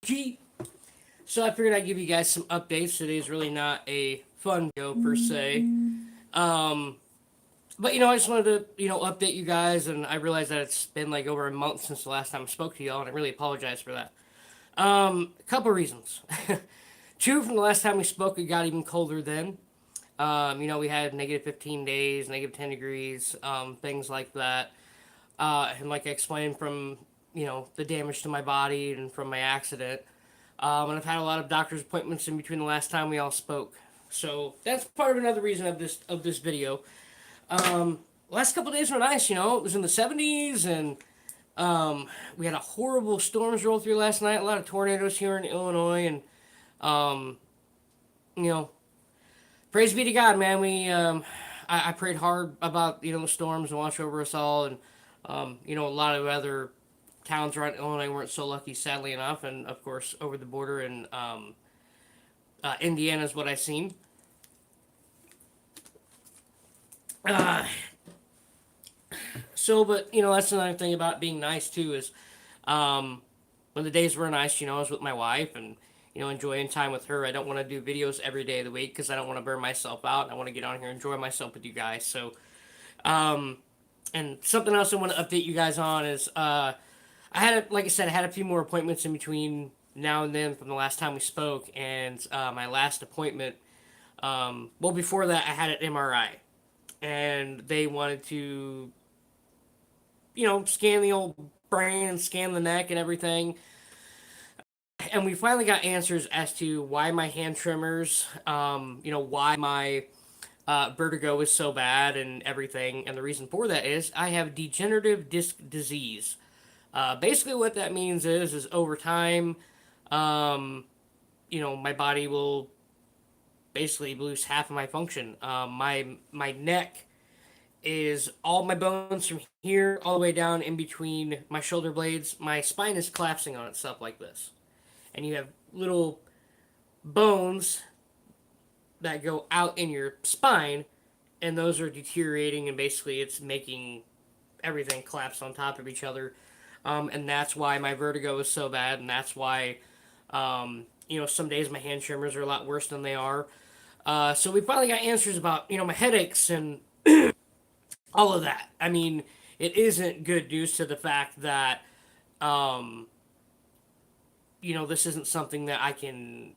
G. So I figured I'd give you guys some updates. Today's really not a fun video per se. Um, but I just wanted to update you guys, and I realized that it's been like over a month since the last time I spoke to y'all, and I really apologize for that. A couple reasons. Two, from the last time we spoke, it got even colder then. We had negative 15 days, negative 10 degrees, things like that. And like I explained from, the damage to my body and from my accident. And I've had a lot of doctor's appointments in between the last time we all spoke. So that's part of another reason of this video. Last couple of days were nice, it was in the 70s, and we had a horrible storms roll through last night, a lot of tornadoes here in Illinois, and um, you know, praise be to God, man. I prayed hard about the storms and watch over us all, and a lot of other towns around Illinois weren't so lucky, sadly enough, and of course over the border in Indiana is what I seen. Uh, but that's another thing about being nice too is when the days were nice, I was with my wife and enjoying time with her. I don't want to do videos every day of the week because I don't want to burn myself out. I want to get on here and enjoy myself with you guys. So, and something else I want to update you guys on is like I said, I had a few more appointments in between now and then from the last time we spoke, and my last appointment. Well, before that, I had an MRI, and they wanted to, scan the old brain and scan the neck and everything. And we finally got answers as to why my hand tremors, why my vertigo is so bad and everything. And the reason for that is I have degenerative disc disease. Basically, what that means is over time, my body will basically lose half of my function. My neck is all my bones from here all the way down in between my shoulder blades. My spine is collapsing on itself like this, and you have little bones that go out in your spine, and those are deteriorating, and basically it's making everything collapse on top of each other. And that's why my vertigo is so bad, and that's why, some days my hand tremors are a lot worse than they are. So we finally got answers about, my headaches and all of that. I mean, it isn't good news to the fact that, this isn't something that I can,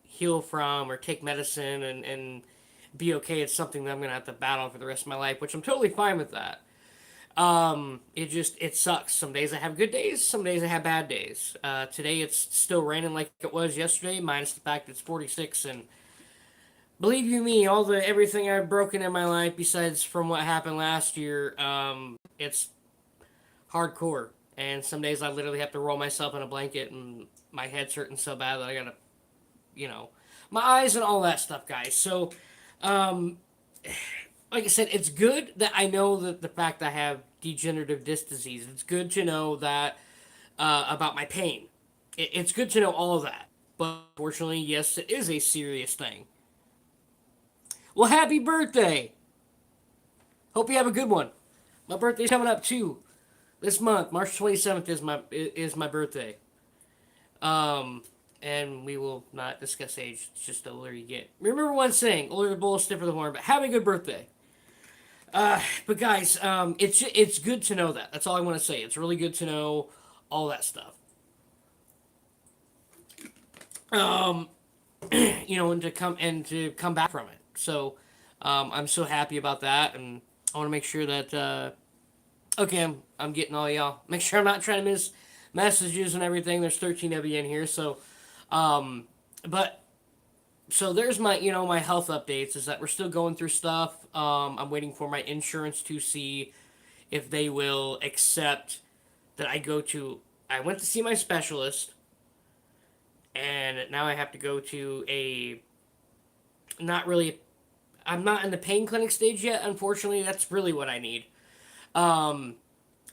heal from or take medicine and be okay. It's something that I'm going to have to battle for the rest of my life, which I'm totally fine with that. It sucks. Some days I have good days, some days I have bad days. Today it's still raining like it was yesterday, minus the fact it's 46, and believe you me, everything I've broken in my life besides from what happened last year, it's hardcore. And some days I literally have to roll myself in a blanket and my head's hurting so bad that I gotta, my eyes and all that stuff, guys. So, um, like I said, it's good that I know that the fact that I have degenerative disc disease. It's good to know that about my pain. It's good to know all of that. But unfortunately, yes, it is a serious thing. Well, happy birthday! Hope you have a good one. My birthday's coming up too. This month, March 27th is my birthday. And we will not discuss age. It's just the older you get. Remember one saying: older the bull, stiffer the horn. But have a good birthday. But guys, it's good to know that. That's all I want to say. It's really good to know all that stuff. Um, and to come back from it. So, I'm so happy about that, and I want to make sure that okay, I'm getting all y'all. Make sure I'm not trying to miss messages and everything. There's 13 of you in here, so but so there's my health updates is that we're still going through stuff. I'm waiting for my insurance to see if they will accept that I went to see my specialist, and now I have to go to not really, I'm not in the pain clinic stage yet, unfortunately. That's really what I need. Um,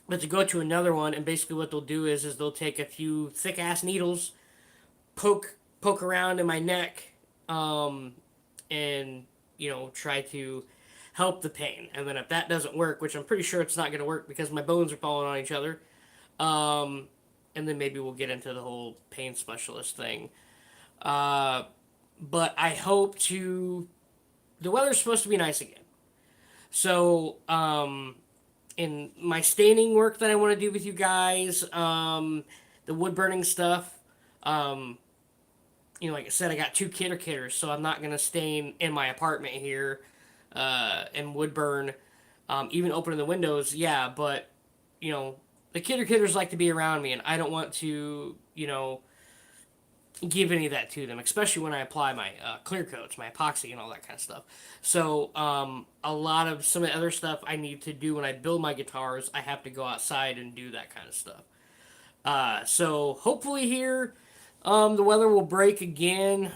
but to go to another one, and basically what they'll do is they'll take a few thick ass needles, poke around in my neck, and try to help the pain. And then if that doesn't work, which I'm pretty sure it's not going to work because my bones are falling on each other, and and then maybe we'll get into the whole pain specialist thing. Uh, but I hope to. The weather's supposed to be nice again. So, in my staining work that I want to do with you guys, the wood burning stuff, um, like I said, I got two kitters, so I'm not gonna stain in my apartment here, and wood burn. Even opening the windows, yeah, but you know, the kitters like to be around me, and I don't want to, give any of that to them, especially when I apply my clear coats, my epoxy, and all that kind of stuff. So, a lot of some of the other stuff I need to do when I build my guitars, I have to go outside and do that kind of stuff. So hopefully here, the weather will break again.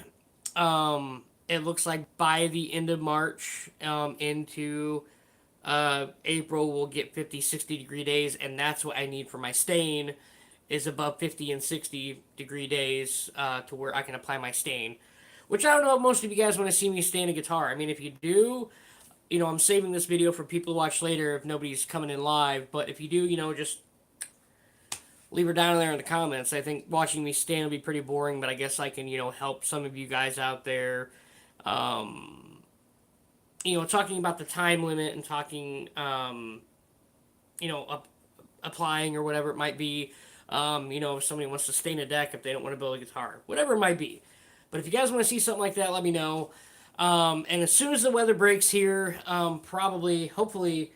It looks like by the end of March, into April, we'll get 50, 60-degree days, and that's what I need for my stain, is above 50 and 60-degree days, to where I can apply my stain. Which I don't know if most of you guys want to see me stain a guitar. I mean, if you do, I'm saving this video for people to watch later if nobody's coming in live. But if you do, just leave her down there in the comments. I think watching me stain will be pretty boring, but I guess I can, help some of you guys out there. Talking about the time limit and talking, applying or whatever it might be. If somebody wants to stain a deck, if they don't want to build a guitar, whatever it might be. But if you guys want to see something like that, let me know. And as soon as the weather breaks here, probably, hopefully,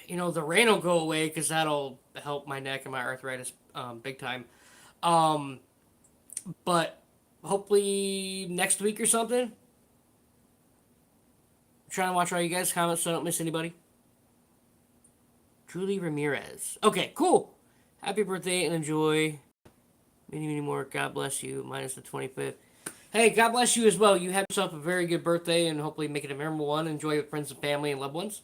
the rain will go away because that'll help my neck and my arthritis big time. But hopefully next week or something. I'm trying to watch all you guys' comments so I don't miss anybody. Julie Ramirez. Okay, cool. Happy birthday and enjoy many, many more. God bless you. Minus the 25th. Hey, God bless you as well. You have yourself a very good birthday and hopefully make it a memorable one. Enjoy with friends and family and loved ones.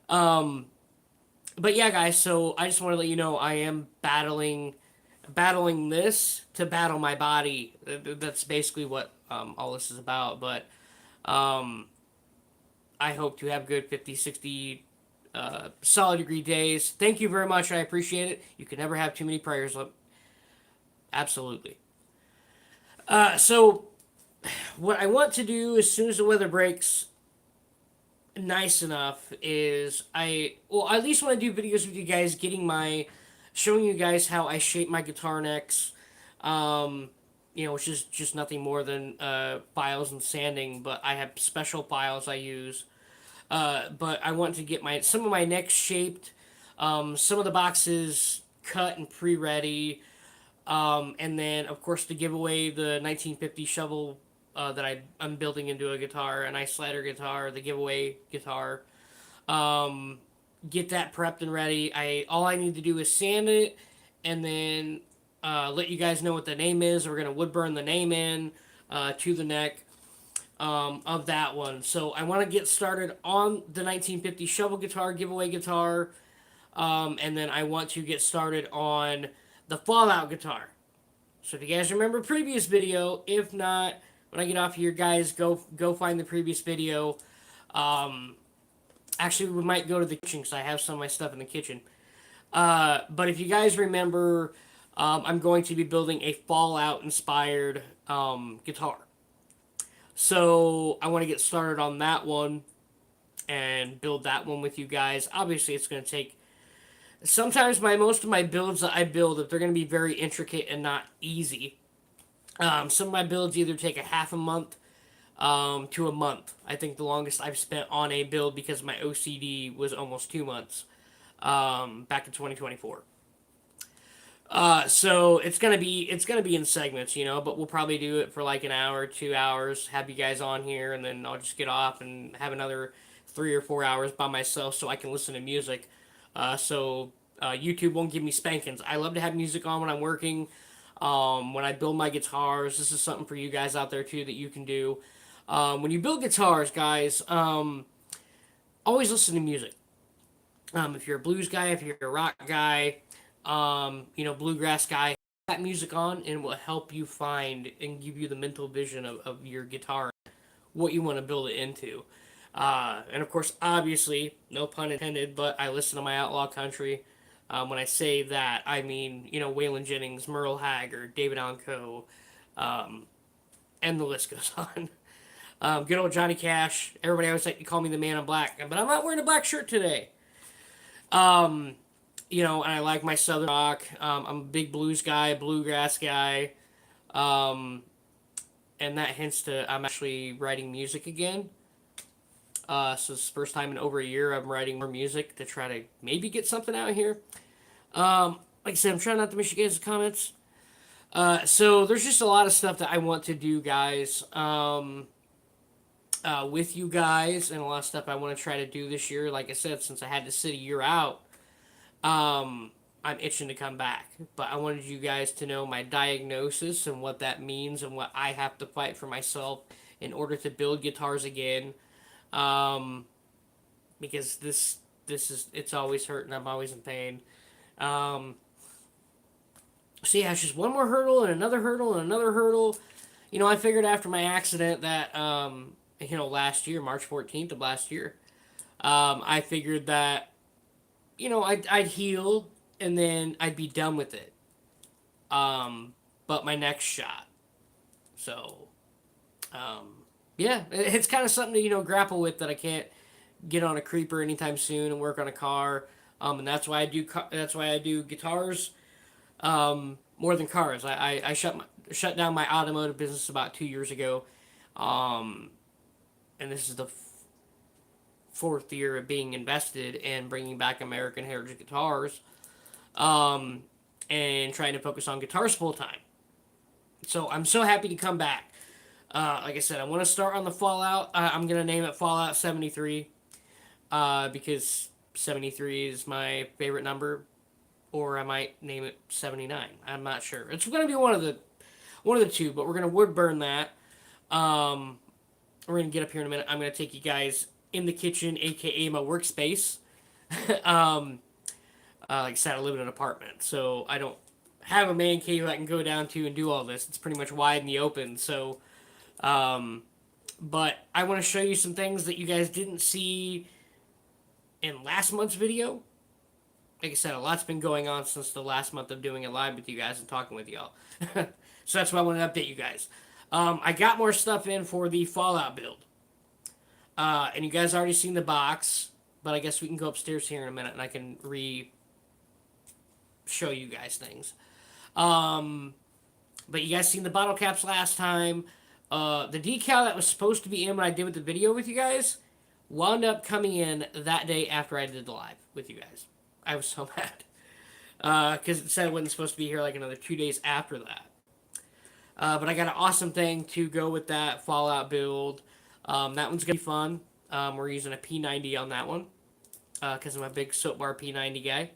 But yeah, guys, so I just want to let you know I am battling this to battle my body. That's basically what all this is about. But I hope to have good 50, 60 solid degree days. Thank you very much. I appreciate it. You can never have too many prayers. Absolutely. So what I want to do as soon as the weather breaks nice enough is I at least want to do videos with you guys showing you guys how I shape my guitar necks, which is just nothing more than files and sanding, but I have special files I use. But I want to get some of my necks shaped, some of the boxes cut and pre-ready, and then of course to give away the 1950 shovel that I'm building into a guitar, an ice slider guitar, the giveaway guitar. Get that prepped and ready. All I need to do is sand it, and then let you guys know what the name is. We're gonna wood burn the name in to the neck of that one. So I want to get started on the 1950 shovel guitar, giveaway guitar, and then I want to get started on the Fallout guitar. So if you guys remember previous video, if not, when I get off here, guys, go find the previous video. Actually, we might go to the kitchen because I have some of my stuff in the kitchen. But if you guys remember, I'm going to be building a Fallout-inspired guitar. So I want to get started on that one and build that one with you guys. Obviously, it's going to take... Sometimes most of my builds that I build, if they're going to be very intricate and not easy, some of my builds either take a half a month to a month. I think the longest I've spent on a build because my OCD was almost 2 months back in 2024. So it's gonna be in segments, but we'll probably do it for like an hour, 2 hours, have you guys on here, and then I'll just get off and have another 3 or 4 hours by myself so I can listen to music. So YouTube won't give me spankings. I love to have music on when I'm working. When I build my guitars, this is something for you guys out there too that you can do. When you build guitars, guys, always listen to music. If you're a blues guy, if you're a rock guy, bluegrass guy, that music on and it will help you find and give you the mental vision of your guitar, what you want to build it into. And of course, obviously, no pun intended, but I listen to my outlaw country. When I say that, I mean, Waylon Jennings, Merle Haggard, David Allan Coe, um, and the list goes on. Good old Johnny Cash. Everybody always like to call me the man in black, but I'm not wearing a black shirt today. Um, and I like my southern rock. I'm a big blues guy, bluegrass guy. Um, and that hints to I'm actually writing music again. So it's the first time in over a year I'm writing more music to try to maybe get something out here. Like I said, I'm trying not to miss you guys' comments. So there's just a lot of stuff that I want to do, guys. With you guys, and a lot of stuff I want to try to do this year. Like I said, since I had to sit a year out, I'm itching to come back. But I wanted you guys to know my diagnosis and what that means and what I have to fight for myself in order to build guitars again. Um, because this is it's always hurting. I'm always in pain. Um, so yeah, it's just one more hurdle and another hurdle and another hurdle. I figured after my accident that last year, March 14th of last year, I figured that I'd heal and then I'd be done with it. But my next shot. So, yeah, it's kind of something to grapple with that I can't get on a creeper anytime soon and work on a car. And that's why I do guitars more than cars. I shut down my automotive business about 2 years ago, um, and this is the fourth year of being invested in bringing back American Heritage guitars, um, and trying to focus on guitars full time. So I'm so happy to come back. Like I said, I want to start on the Fallout. I'm gonna name it Fallout 73, because 73 is my favorite number, or I might name it 79. I'm not sure. It's gonna be one of the two, but we're gonna wood burn that. Um, we're gonna get up here in a minute. I'm gonna take you guys in the kitchen, aka my workspace. um, like I said, I live in an apartment, so I don't have a man cave I can go down to and do all this. It's pretty much wide in the open. So, um, but I want to show you some things that you guys didn't see in last month's video. Like I said, a lot's been going on since the last month of doing it live with you guys and talking with y'all. So that's why I want to update you guys. I got more stuff in for the Fallout build. And you guys already seen the box, but I guess we can go upstairs here in a minute and I can show you guys things. But you guys seen the bottle caps last time. The decal that was supposed to be in when I did with the video with you guys wound up coming in that day after I did the live with you guys. I was so mad. Because it said it wasn't supposed to be here like another 2 days after that. But I got an awesome thing to go with that Fallout build. That one's going to be fun. We're using a P90 on that one. Because I'm a big soap bar P90 guy.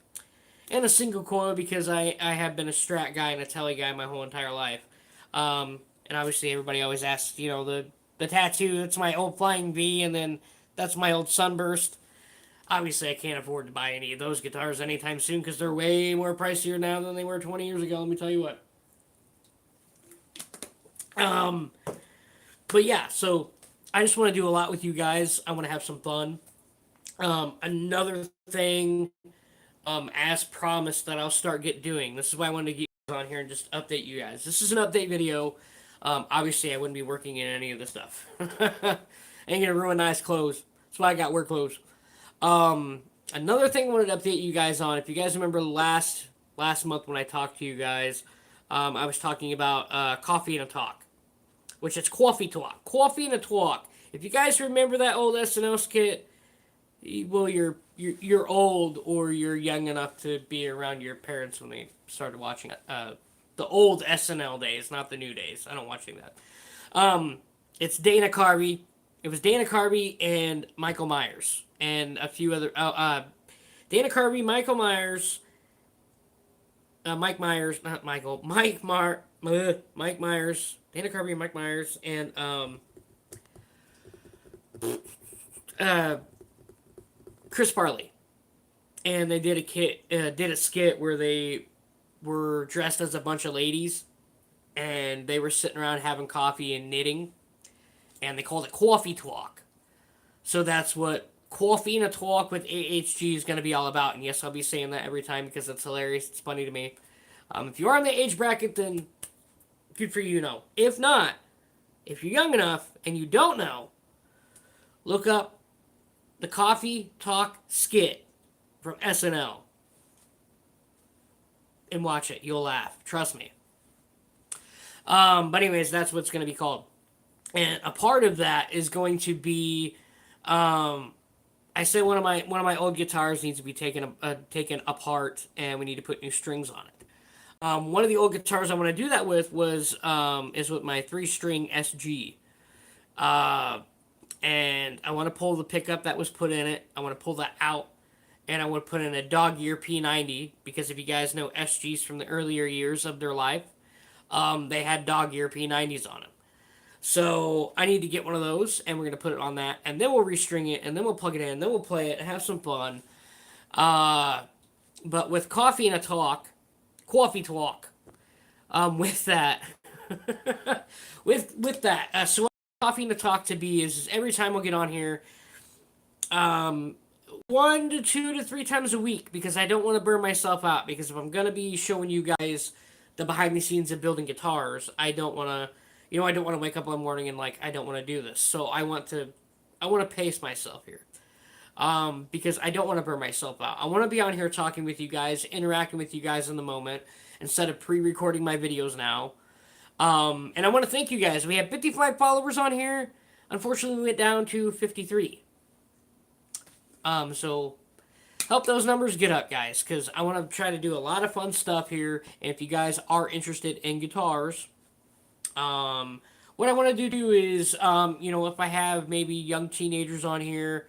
And a single coil because I have been a Strat guy and a Tele guy my whole entire life. And obviously everybody always asks, the tattoo, that's my old Flying V, and then that's my old Sunburst. Obviously I can't afford to buy any of those guitars anytime soon because they're way more pricier now than they were 20 years ago, let me tell you what. But yeah, so I just want to do a lot with you guys. I want to have some fun. Another thing, as promised, that I'll start doing. This is why I wanted to get on here and just update you guys. This is an update video. Obviously, I wouldn't be working in any of this stuff. Ain't gonna ruin nice clothes. That's why I got work clothes. Another thing I wanted to update you guys on. If you guys remember last month when I talked to you guys, I was talking about coffee and a talk, which is coffee talk. Coffee and a talk. If you guys remember that old SNL skit, well, you're old or you're young enough to be around your parents when they started watching the old SNL days, not the new days. I don't watch any of that. It's Dana Carvey. It was Dana Carvey and Michael Myers and a few other. Dana Carvey, Michael Myers, Mike Myers, not Michael, Mike Myers, Dana Carvey and Mike Myers, and Chris Farley, and they did a skit where they were dressed as a bunch of ladies, and they were sitting around having coffee and knitting, and they called it Coffee Talk. So that's what Coffee and a Talk with AHG is going to be all about. And yes, I'll be saying that every time because it's hilarious. It's funny to me. If you are in the age bracket, then good for you, know. If not, if you're young enough and you don't know, look up the Coffee Talk skit from SNL and watch it. You'll laugh. Trust me. But anyways, that's what's going to be called. And a part of that is going to be, I say one of my old guitars needs to be taken apart, and we need to put new strings on it. One of the old guitars I want to do that with is with my 3-string SG. And I want to pull the pickup that was put in it. I want to pull that out, and I want to put in a dog ear P90, because if you guys know SGs from the earlier years of their life, they had dog ear P90s on them. So I need to get one of those, and we're going to put it on that, and then we'll restring it, and then we'll plug it in, and then we'll play it and have some fun. But with Coffee and a Talk, Coffee Talk, with that, with that, so what Coffee and a Talk to be is every time we'll get on here, 1 to 2 to 3 times a week, because I don't want to burn myself out, because if I'm going to be showing you guys the behind the scenes of building guitars, I don't want to, I don't want to wake up one morning and I don't want to do this. So I want to pace myself here. Because I don't want to burn myself out. I want to be on here talking with you guys, interacting with you guys in the moment, instead of pre-recording my videos now. And I want to thank you guys. We have 55 followers on here. Unfortunately, we went down to 53. So help those numbers get up, guys, because I want to try to do a lot of fun stuff here. And if you guys are interested in guitars, what I want to do is, if I have maybe young teenagers on here,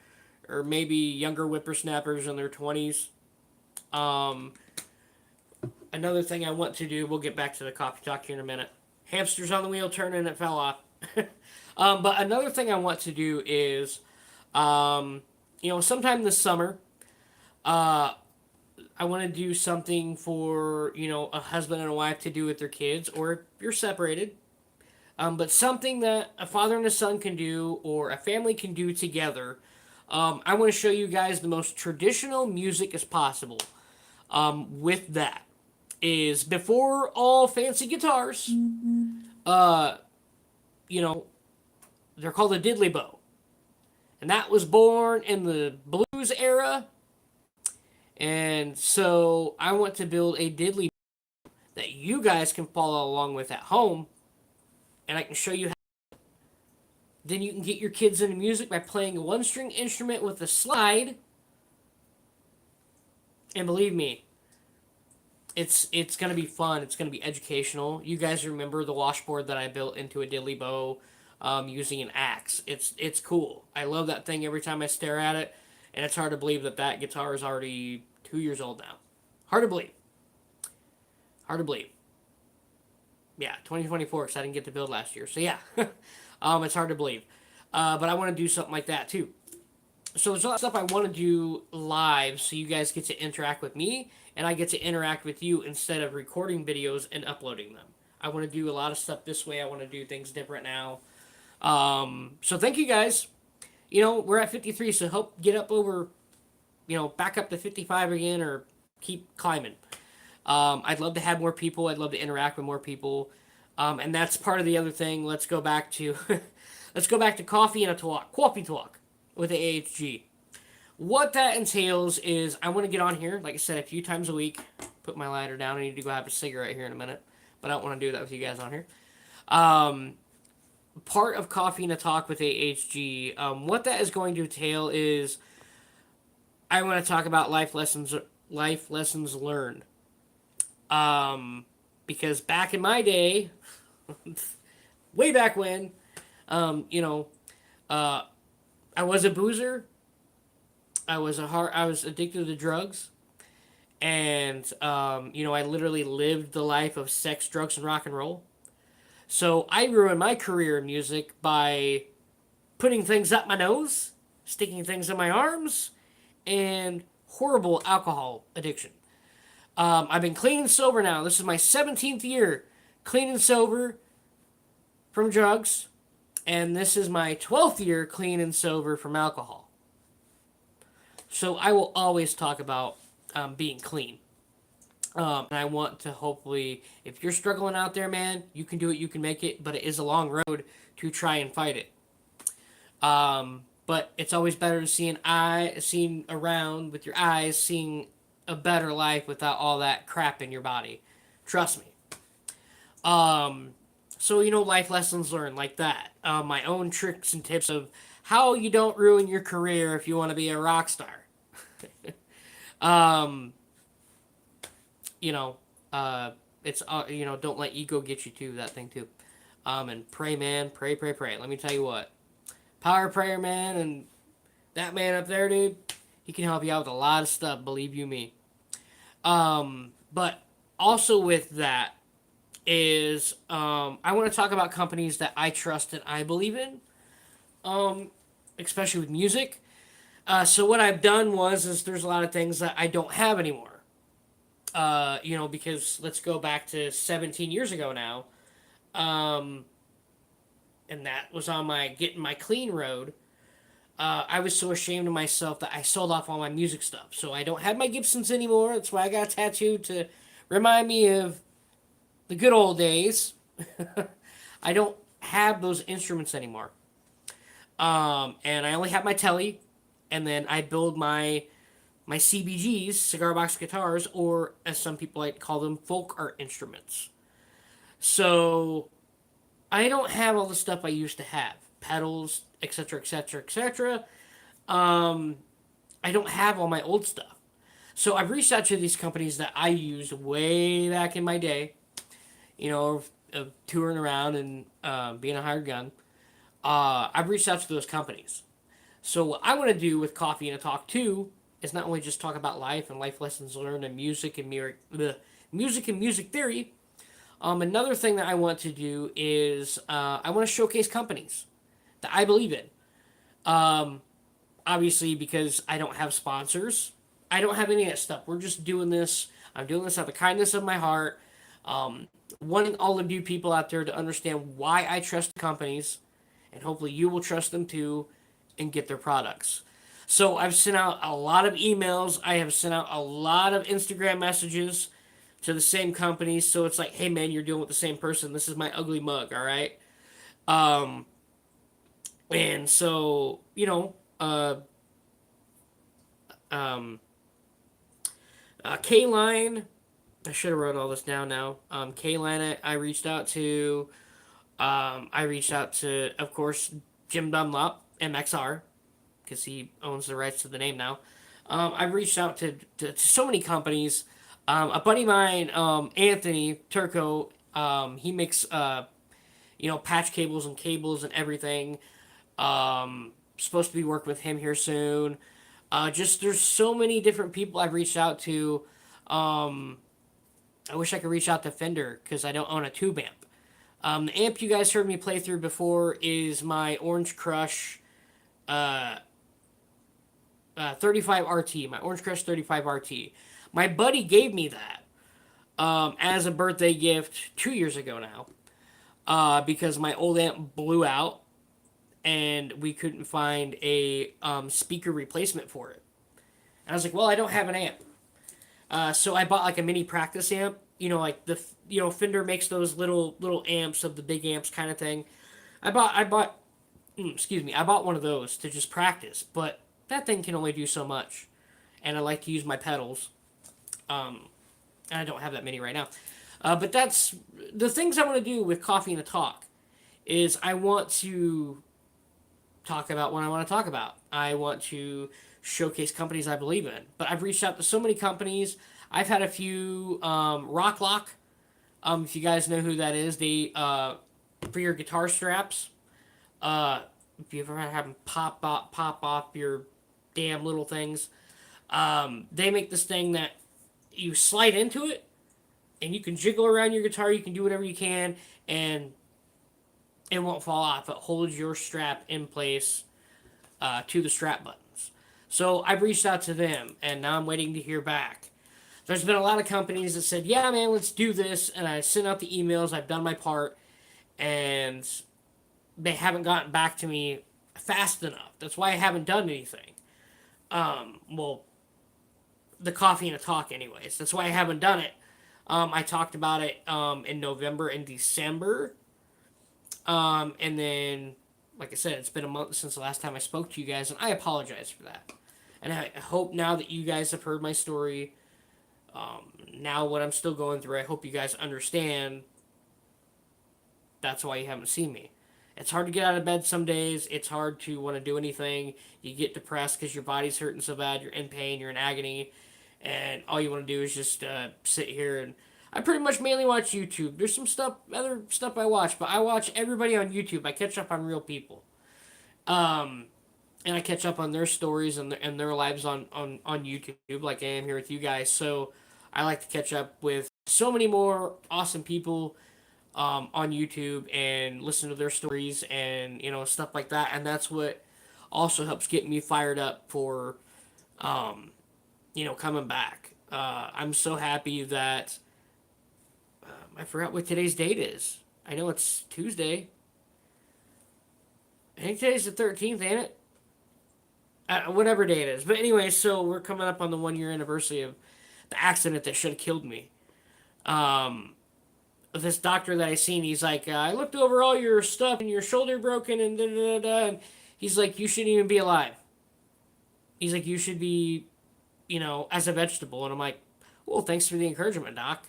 or maybe younger whippersnappers in their 20s, another thing I want to do, we'll get back to the coffee talk here in a minute. Hamster's on the wheel turning, it fell off. But another thing I want to do is, sometime this summer, I want to do something for, a husband and a wife to do with their kids, or if you're separated, but something that a father and a son can do, or a family can do together. I want to show you guys the most traditional music as possible. With that is before all fancy guitars, they're called a diddley bow. And that was born in the blues era. And so I want to build a diddley bow that you guys can follow along with at home. And I can show you how. Then you can get your kids into music by playing a 1-string instrument with a slide. And believe me, it's going to be fun. It's going to be educational. You guys remember the washboard that I built into a diddley bow using an axe. It's cool. I love that thing every time I stare at it. And it's hard to believe that guitar is already 2 years old now. Hard to believe. Hard to believe. Yeah, 2024, because I didn't get to build last year. So yeah, it's hard to believe. But I want to do something like that too. So there's a lot of stuff I want to do live, so you guys get to interact with me, and I get to interact with you instead of recording videos and uploading them. I want to do a lot of stuff this way. I want to do things different now. So thank you guys. We're at 53, so help get up over, back up to 55 again, or keep climbing. I'd love to have more people. I'd love to interact with more people. And that's part of the other thing. Let's go back to Coffee and a Talk. Coffee Talk with the AHG. What that entails is I want to get on here, like I said, a few times a week. Put my lighter down. I need to go have a cigarette here in a minute. But I don't want to do that with you guys on here. Part of Coffee and a Talk with AHG, what that is going to entail is I want to talk about life lessons learned. Because back in my day, way back when, I was a boozer. I was addicted to drugs, and I literally lived the life of sex, drugs, and rock and roll. So I ruined my career in music by putting things up my nose, sticking things in my arms, and horrible alcohol addiction. I've been clean and sober now. This is my 17th year clean and sober from drugs. And this is my 12th year clean and sober from alcohol. So I will always talk about being clean. And I want to hopefully, if you're struggling out there, man, you can do it, you can make it, but it is a long road to try and fight it. But it's always better to seeing around with your eyes, seeing a better life without all that crap in your body. Trust me. Um, so life lessons learned like that. My own tricks and tips of how you don't ruin your career if you want to be a rock star. Um, you know, it's don't let ego get you too. That thing too. And pray, man, pray, pray, pray. Let me tell you what, power prayer, man, and that man up there, dude. He can help you out with a lot of stuff. Believe you me. But also with that is I want to talk about companies that I trust and I believe in, um, especially with music. So what I've done is there's a lot of things that I don't have anymore. Because let's go back to 17 years ago now, um, and that was on my getting my clean road. I was so ashamed of myself that I sold off all my music stuff. So I don't have my Gibsons anymore. That's why I got a tattoo to remind me of the good old days. I don't have those instruments anymore. And I only have my telly, and then I build my CBGs, cigar box guitars, or as some people like to call them, folk art instruments. So I don't have all the stuff I used to have, pedals, etc., etc., etc. I don't have all my old stuff. So I've reached out to these companies that I used way back in my day, of touring around and being a hired gun. I've reached out to those companies. So what I want to do with Coffee and a Talk too is not only just talk about life and life lessons learned and music and music theory. Another thing that I want to do is I want to showcase companies that I believe in. Um, Obviously, because I don't have sponsors, I don't have any of that stuff. We're just doing this. I'm doing this out of the kindness of my heart. Wanting all of you people out there to understand why I trust companies, and hopefully you will trust them too, and get their products. So I've sent out a lot of emails. I have sent out a lot of Instagram messages to the same companies. So it's like, hey man, you're dealing with the same person. This is my ugly mug, all right? Um, and so um, K Line. I should have wrote all this down now. K Line, I reached out to. I reached out to, of course, Jim Dunlop, MXR, because he owns the rights to the name now. I've reached out to so many companies. A buddy of mine, Anthony Turco, he makes patch cables and everything. Supposed to be working with him here soon. Just there's so many different people I've reached out to. Um, I wish I could reach out to Fender because I don't own a tube amp. The amp you guys heard me play through before is my Orange Crush uh, 35 RT, my Orange Crush 35 RT. My buddy gave me that as a birthday gift 2 years ago now because my old amp blew out and we couldn't find a speaker replacement for it. And I was like, well, I don't have an amp. So I bought like a mini practice amp. Like Fender makes those little amps of the big amps kind of thing. I bought excuse me, I bought one of those to just practice, but that thing can only do so much, and I like to use my pedals. Um, and I don't have that many right now. But that's the things I want to do with Coffee and a Talk. Is I want to talk about what I want to talk about. I want to showcase companies I believe in. But I've reached out to so many companies. I've had a few Rock Lock. If you guys know who that is, they for your guitar straps. Uh, if you ever had them pop off your damn little things, they make this thing that you slide into it, and you can jiggle around your guitar. You can do whatever you can, and it won't fall off. It holds your strap in place to the strap buttons. So I've reached out to them, and now I'm waiting to hear back. There's been a lot of companies that said, yeah, man, let's do this. And I sent out the emails. I've done my part. And they haven't gotten back to me fast enough. That's why I haven't done anything. Well, the coffee and a talk, anyways. That's why I haven't done it. I talked about it in November and December. And then, like I said, it's been a month since the last time I spoke to you guys, and I apologize for that. And I hope now that you guys have heard my story, now what I'm still going through, I hope you guys understand that's why you haven't seen me. It's hard to get out of bed some days. It's hard to want to do anything. You get depressed because your body's hurting so bad. You're in pain. You're in agony. And all you want to do is just sit here. And I pretty much mainly watch YouTube. There's some stuff, other stuff I watch, but I watch everybody on YouTube. I catch up on real people. Um, and I catch up on their stories and their lives on YouTube, like I am here with you guys. So I like to catch up with so many more awesome people on YouTube and listen to their stories and stuff like that. And that's what also helps get me fired up for coming back. I'm so happy that I forgot what today's date is. I know it's Tuesday. I think today's the 13th, ain't it? Whatever day it is. But anyway, so we're coming up on the 1 year anniversary of the accident that should have killed me. Um, this doctor that I seen, he's like, I looked over all your stuff and your shoulder broken and da da da da. And he's like, you shouldn't even be alive. He's like, you should be, as a vegetable. And I'm like, well, thanks for the encouragement, doc.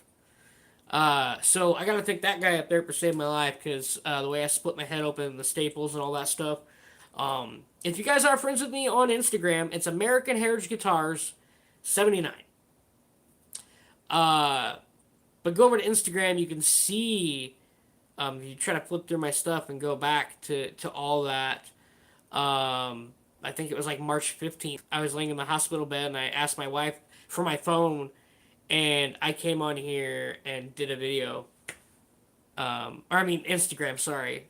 So I gotta thank that guy up there for saving my life because the way I split my head open, the staples and all that stuff. If you guys are friends with me on Instagram, it's American Heritage Guitars 79. Uh, but go over to Instagram, you can see, if you try to flip through my stuff and go back to all that. I think it was like March 15th. I was laying in the hospital bed and I asked my wife for my phone and I came on here and did a video. Or I mean Instagram, sorry.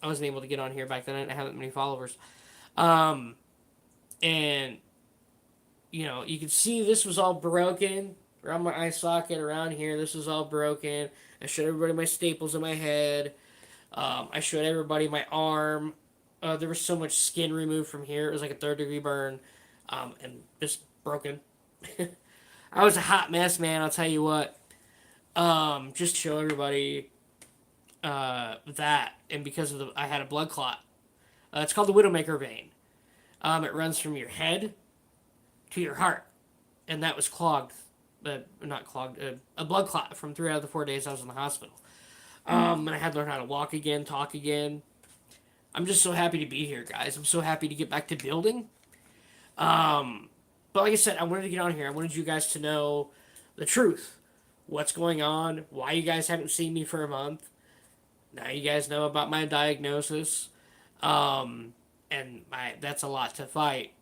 I wasn't able to get on here back then. I didn't have that many followers. Um, and you can see this was all broken around my eye socket, around here. This was all broken. I showed everybody my staples in my head. I showed everybody my arm. There was so much skin removed from here. It was like a third-degree burn, and just broken. I was a hot mess, man. I'll tell you what. Just to show everybody that, and because of I had a blood clot. It's called the Widowmaker vein. It runs from your head to your heart, and that was clogged. Not clogged. A blood clot from 3 out of the 4 days I was in the hospital. And I had to learn how to walk again, talk again. I'm just so happy to be here, guys. I'm so happy to get back to building. But like I said, I wanted to get on here. I wanted you guys to know the truth. What's going on, why you guys haven't seen me for a month. Now you guys know about my diagnosis. And that's a lot to fight.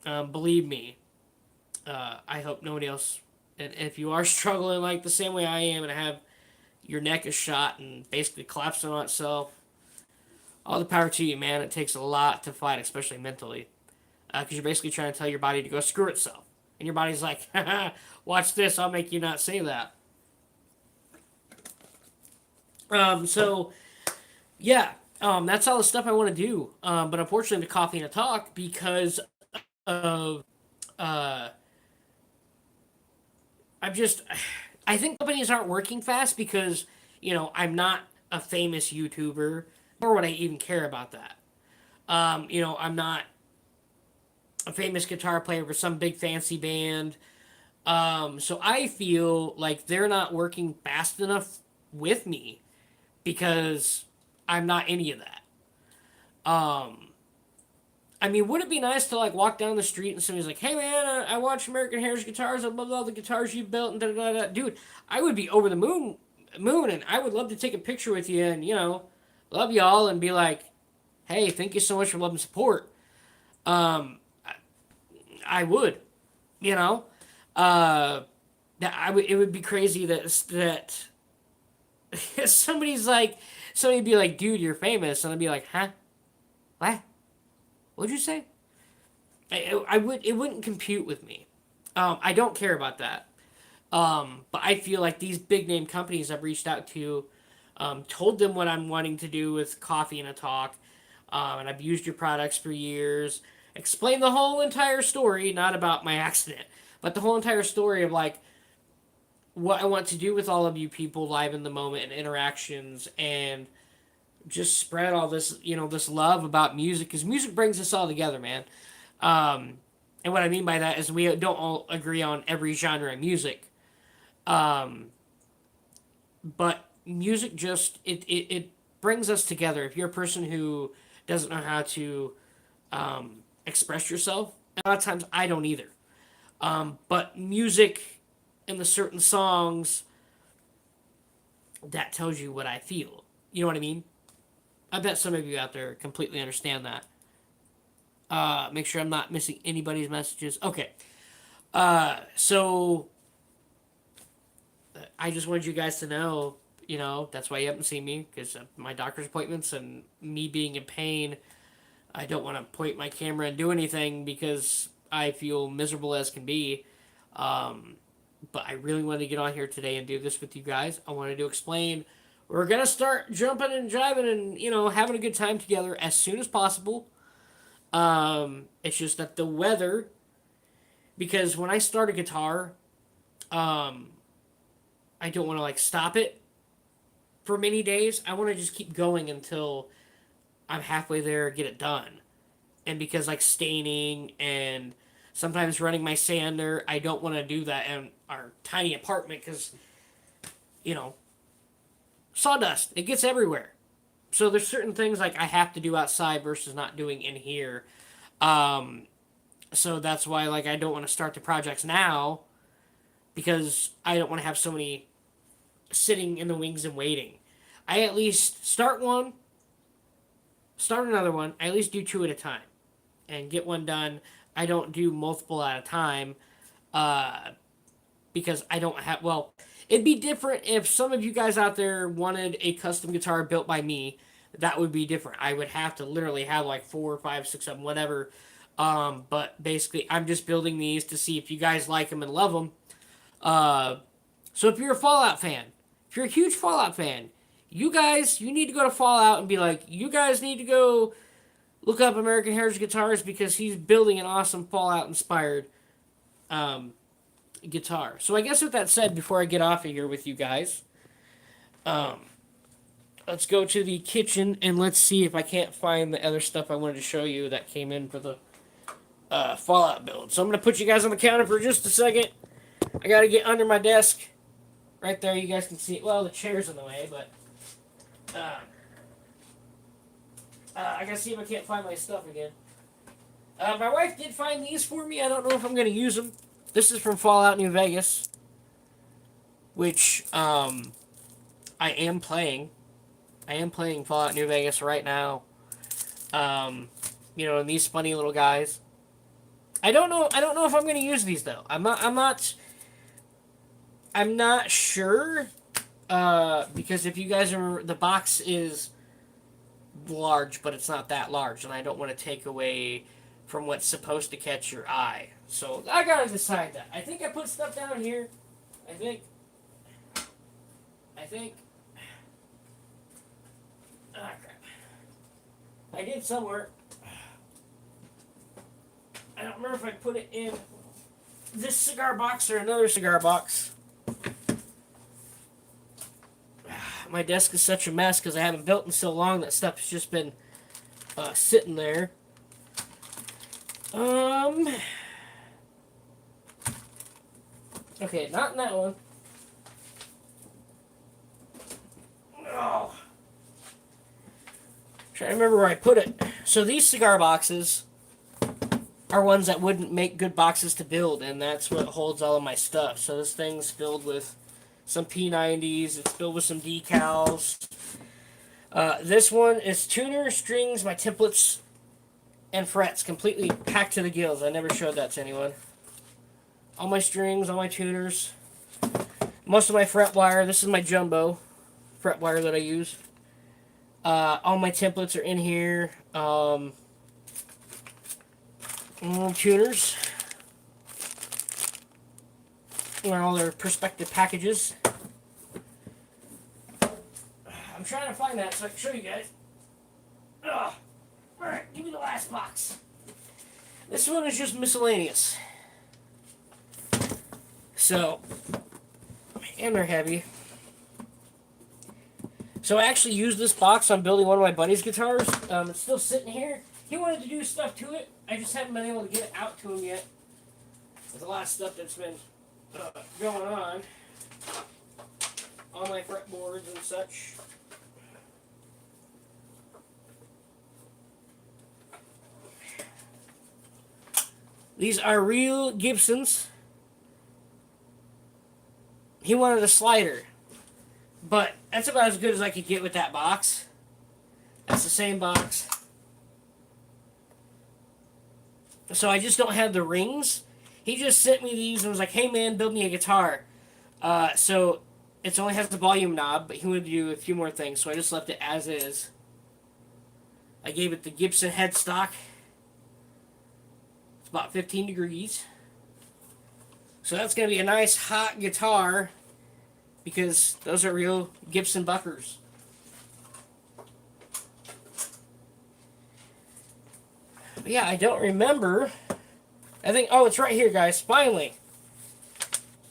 Believe me, I hope nobody else, and if you are struggling like the same way I am and have your neck is shot and basically collapsing on itself, all the power to you, man. It takes a lot to fight, especially mentally. Because you're basically trying to tell your body to go screw itself. And your body's like, watch this, I'll make you not say that. So, yeah, that's all the stuff I want to do. But unfortunately, the coffee and a talk, because of, uh, I'm just, I think companies aren't working fast because, I'm not a famous YouTuber, nor would I even care about that. I'm not a famous guitar player for some big fancy band. So I feel like they're not working fast enough with me because I'm not any of that. Um, I mean, would it be nice to like walk down the street and somebody's like, "Hey man, I watch American Heritage Guitars. I love all the guitars you built and da da da." Dude, I would be over the moon, and I would love to take a picture with you and love y'all and be like, "Hey, thank you so much for love and support." Um, I would, you know, uh, that I would. It would be crazy that somebody's like, somebody'd be like, "Dude, you're famous," and I'd be like, "Huh? What? What'd you say?" I would. It wouldn't compute with me. I don't care about that. But I feel like these big name companies I've reached out to, told them what I'm wanting to do with Coffee and a Talk, and I've used your products for years, explain the whole entire story, not about my accident, but the whole entire story of like what I want to do with all of you people live in the moment and interactions and just spread all this, this love about music because music brings us all together, man. Um, and what I mean by that is we don't all agree on every genre of music. Um, but music just, it brings us together. If you're a person who doesn't know how to express yourself, a lot of times I don't either. But music and the certain songs, that tells you what I feel. You know what I mean? I bet some of you out there completely understand that. Make sure I'm not missing anybody's messages. Okay. So I just wanted you guys to know, that's why you haven't seen me, because of my doctor's appointments and me being in pain. I don't want to point my camera and do anything because I feel miserable as can be. Um, but I really wanted to get on here today and do this with you guys. I wanted to explain we're going to start jumping and driving and, having a good time together as soon as possible. It's just that the weather, because when I start a guitar, um, I don't want to like stop it for many days. I want to just keep going until I'm halfway there, get it done. And because like staining and sometimes running my sander, I don't want to do that in our tiny apartment because, you know, sawdust, it gets everywhere. So there's certain things like I have to do outside versus not doing in here. Um, so that's why like I don't want to start the projects now because I don't want to have so many sitting in the wings and waiting. I at least start one, start another one. I at least do two at a time and get one done. I don't do multiple at a time uh, because I don't have. Well, it'd be different if some of you guys out there wanted a custom guitar built by me. That would be different. I would have to literally have like 4, 5, 6, 7, whatever. But basically, I'm just building these to see if you guys like them and love them. Uh, so if you're a Fallout fan, if you're a huge Fallout fan, you need to go to Fallout and be like, you guys need to go look up American Heritage Guitars because he's building an awesome Fallout inspired um, guitar. So I guess with that said, before I get off of here with you guys, um, let's go to the kitchen and let's see if I can't find the other stuff I wanted to show you that came in for the Fallout build. So I'm going to put you guys on the counter for just a second. I got to get under my desk. Right there, you guys can see it. Well, the chair's in the way, but I gotta see if I can't find my stuff again. My wife did find these for me. I don't know if I'm gonna use them. This is from Fallout New Vegas, which I am playing. I am playing Fallout New Vegas right now. And these funny little guys. I don't know. I don't know if I'm gonna use these though. I'm not. I'm not sure. Because if you guys remember, the box is large, but it's not that large, and I don't want to take away from what's supposed to catch your eye. So I gotta decide that. I think I put stuff down here. I think. Ah, crap. I did somewhere. I don't remember if I put it in this cigar box or another cigar box. My desk is such a mess because I haven't built in so long that stuff has just been sitting there. Okay, not in that one. Oh. Trying to remember where I put it. So these cigar boxes are ones that wouldn't make good boxes to build, and that's what holds all of my stuff. So this thing's filled with some P90s. It's filled with some decals. This one is tuner, strings, my templates, and frets completely packed to the gills. I never showed that to anyone. All my strings, all my tuners, most of my fret wire. This is my jumbo fret wire that I use. All my templates are in here. Tuners. And all their perspective packages. I'm trying to find that so I can show you guys. Alright, give me the last box. This one is just miscellaneous. So, and they're heavy. So I actually used this box on building one of my buddy's guitars. It's still sitting here. He wanted to do stuff to it. I just haven't been able to get it out to him yet. There's a lot of stuff that's been going on my fretboards and such. These are real Gibsons. He wanted a slider, but that's about as good as I could get with that box. That's the same box. So I just don't have the rings. He just sent me these and was like, hey man, build me a guitar. So it only has the volume knob, but he wanted to do a few more things, so I just left it as is. I gave it the Gibson headstock. It's about 15 degrees. So that's going to be a nice hot guitar because those are real Gibson buckers. But yeah, I don't remember. I think, oh, it's right here, guys. Finally.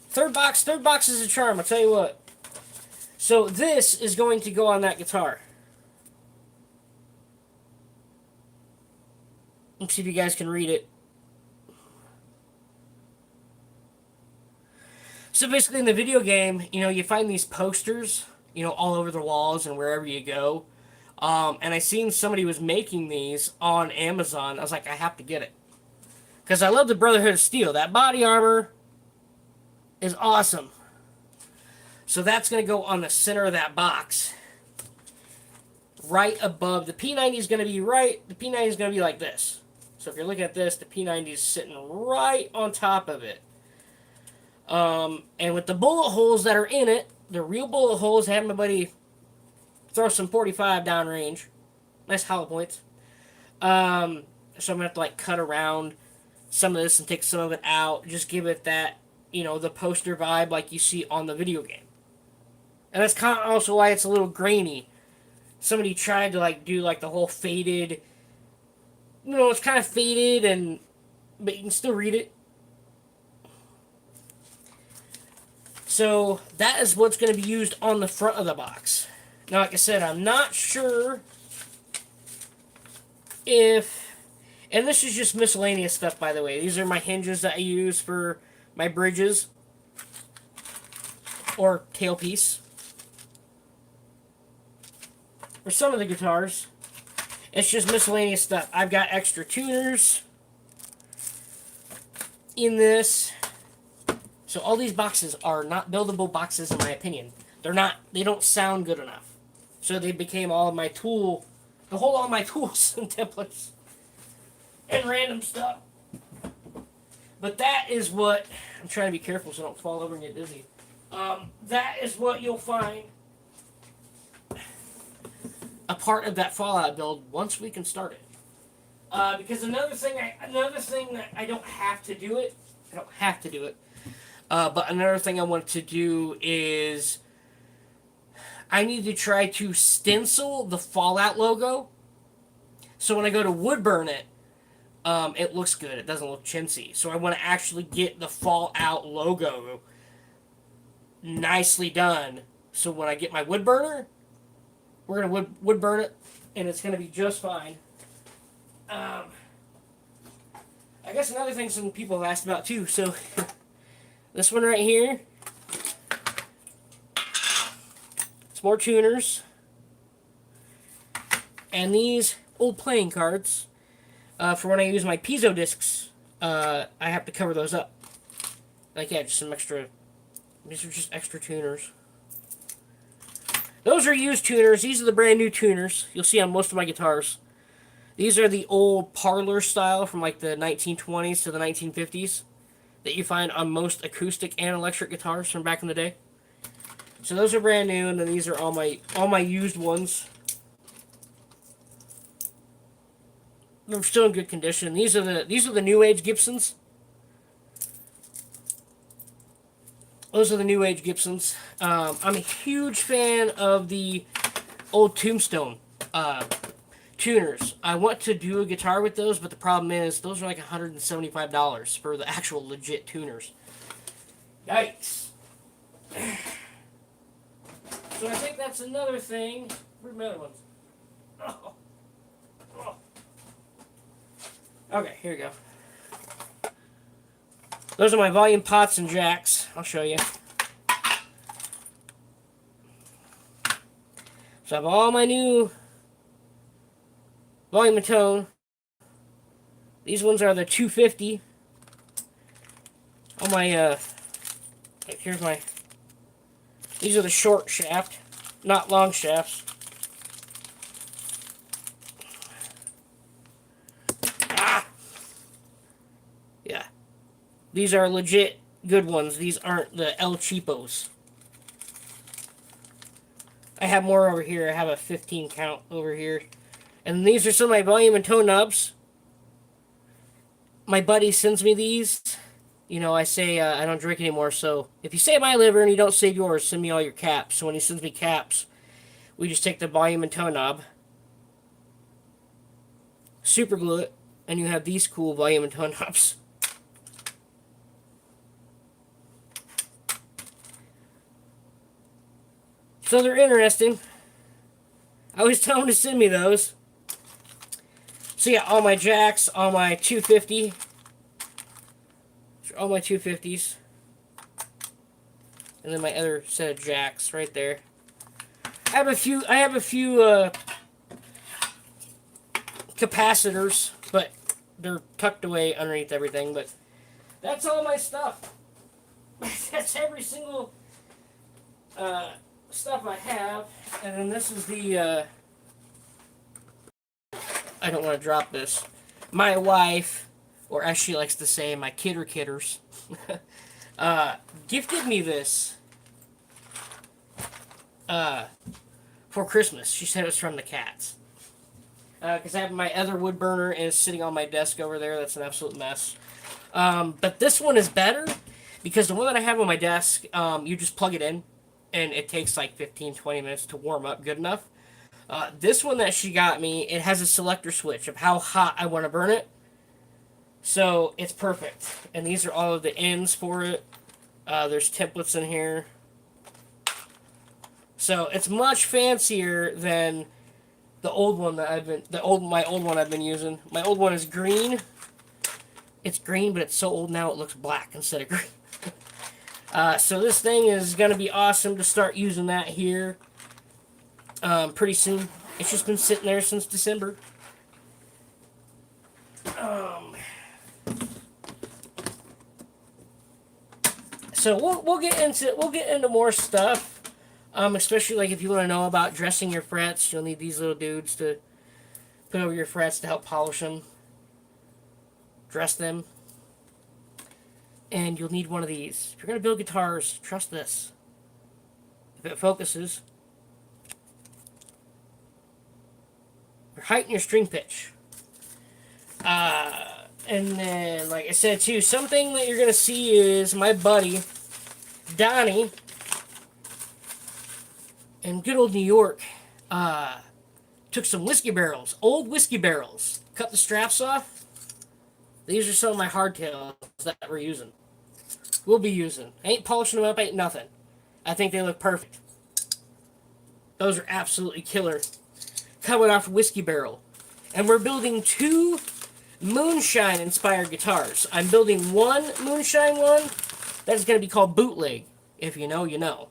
Third box is a charm, I'll tell you what. So this is going to go on that guitar. Let's see if you guys can read it. So basically in the video game, you find these posters, all over the walls and wherever you go. And I seen somebody was making these on Amazon. I was like, I have to get it. Because I love the Brotherhood of Steel. That body armor is awesome. So that's going to go on the center of that box. Right above. The P90 is going to be the P90 is going to be like this. So if you're looking at this, the P90 is sitting right on top of it. And with the bullet holes that are in it, the real bullet holes, I had my buddy throw some 45 downrange. Nice hollow points. So I'm going to have to cut around some of this and take some of it out. Just give it that, the poster vibe like you see on the video game. And that's kind of also why it's a little grainy. Somebody tried to do the whole faded. It's kind of faded but you can still read it. So that is what's going to be used on the front of the box. Now, like I said, I'm not sure if, and this is just miscellaneous stuff, by the way. These are my hinges that I use for my bridges or tailpiece for some of the guitars. It's just miscellaneous stuff. I've got extra tuners in this. So all these boxes are not buildable boxes in my opinion. They don't sound good enough. So they became all of my to hold all my tools and templates and random stuff. But that is what, I'm trying to be careful so I don't fall over and get dizzy. That is what you'll find a part of that Fallout build once we can start it. Because another thing that I don't have to do it. But another thing I want to do is I need to try to stencil the Fallout logo. So when I go to wood burn it, it looks good. It doesn't look chintzy. So I want to actually get the Fallout logo nicely done. So when I get my wood burner, we're going to wood burn it, and it's going to be just fine. I guess another thing some people have asked about too. So this one right here, it's more tuners. And these old playing cards, for when I use my piezo discs, I have to cover those up. Just some extra, these are just extra tuners. Those are used tuners. These are the brand new tuners you'll see on most of my guitars. These are the old parlor style from the 1920s to the 1950s that you find on most acoustic and electric guitars from back in the day. So those are brand new, and then these are all my used ones. They're still in good condition. These are the new age Gibsons. Those are the new age Gibsons. I'm a huge fan of the old Tombstone tuners. I want to do a guitar with those, but the problem is those are like $175 for the actual legit tuners. Yikes. So I think that's another thing. Where's my other ones? Oh. Oh. Okay, here we go. Those are my volume pots and jacks. I'll show you. So I have all my new volume and tone. These ones are the 250. All my, here's my, these are the short shaft, not long shafts. Ah! Yeah. These are legit good ones. These aren't the El Cheapos. I have more over here. I have a 15 count over here. And these are some of my volume and tone knobs. My buddy sends me these. You know, I say I don't drink anymore, so if you save my liver and you don't save yours, send me all your caps. So when he sends me caps, we just take the volume and tone knob, super glue it, and you have these cool volume and tone knobs. So they're interesting. I always tell them to send me those. So yeah, all my jacks, all my 250. All my 250s. And then my other set of jacks right there. I have a few capacitors, but they're tucked away underneath everything, but that's all my stuff. That's every single stuff I have. And then this is the I don't want to drop this. My wife, or as she likes to say, my kidders, gifted me this for Christmas. She said it was from the cats. Because I have my other wood burner is sitting on my desk over there. That's an absolute mess. But this one is better because the one that I have on my desk, you just plug it in and it takes like 15-20 minutes to warm up good enough. This one that she got me, it has a selector switch of how hot I want to burn it. So it's perfect. And these are all of the ends for it. There's templates in here. So it's much fancier than the old one that my old one I've been using. My old one is green. It's green, but it's so old now it looks black instead of green. So this thing is going to be awesome to start using that here pretty soon. It's just been sitting there since December. So we'll get into more stuff, especially like if you want to know about dressing your frets. You'll need these little dudes to put over your frets to help polish them, dress them, and you'll need one of these. If you're gonna build guitars, trust this. If it focuses, your height and your string pitch. And then, like I said too, something that you're going to see is my buddy, Donnie, in good old New York, took some whiskey barrels, old whiskey barrels, cut the straps off. These are some of my hardtails that we're using. We'll be using. Ain't polishing them up, ain't nothing. I think they look perfect. Those are absolutely killer. Coming off a whiskey barrel. And we're building two moonshine inspired guitars. I'm building one moonshine one that's going to be called Bootleg. If you know, you know.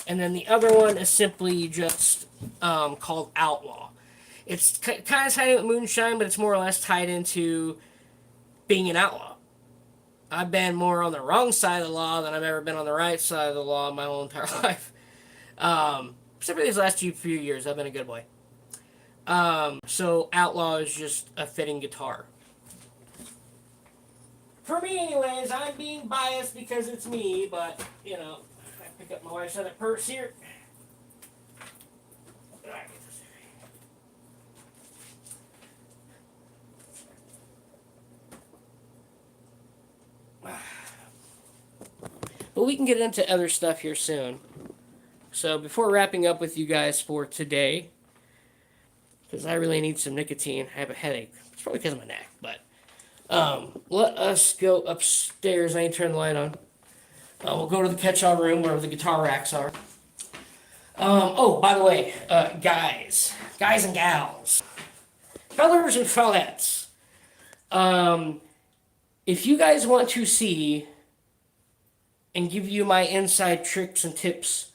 And then the other one is simply just called Outlaw. It's kind of tied in with moonshine, but it's more or less tied into being an outlaw. I've been more on the wrong side of the law than I've ever been on the right side of the law my whole entire life. Except for these last few years, I've been a good boy. So Outlaw is just a fitting guitar. For me anyways, I'm being biased because it's me, but, you know, I pick up my wife's other purse here. But we can get into other stuff here soon. So before wrapping up with you guys for today, because I really need some nicotine. I have a headache. It's probably because of my neck, but let us go upstairs. I need to turn the light on. We'll go to the catch-all room where the guitar racks are. Oh, by the way, guys and gals, fellers and fellettes, if you guys want to see and give you my inside tricks and tips,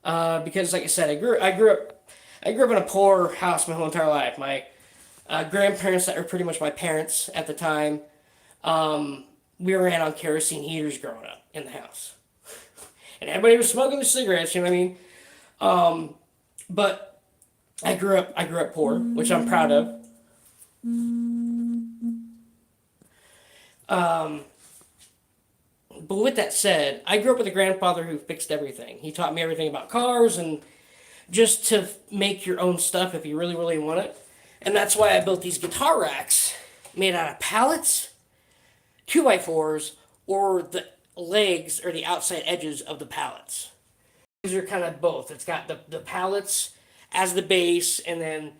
because like I said, I grew up in a poor house my whole entire life. My grandparents that were pretty much my parents at the time, we ran on kerosene heaters growing up in the house, and everybody was smoking their cigarettes. You know what I mean? But I grew up poor, which I'm proud of. But with that said, I grew up with a grandfather who fixed everything. He taught me everything about cars and just to make your own stuff if you really, really want it. And that's why I built these guitar racks made out of pallets, 2x4s, or the legs or the outside edges of the pallets. These are kind of both. It's got the pallets as the base, and then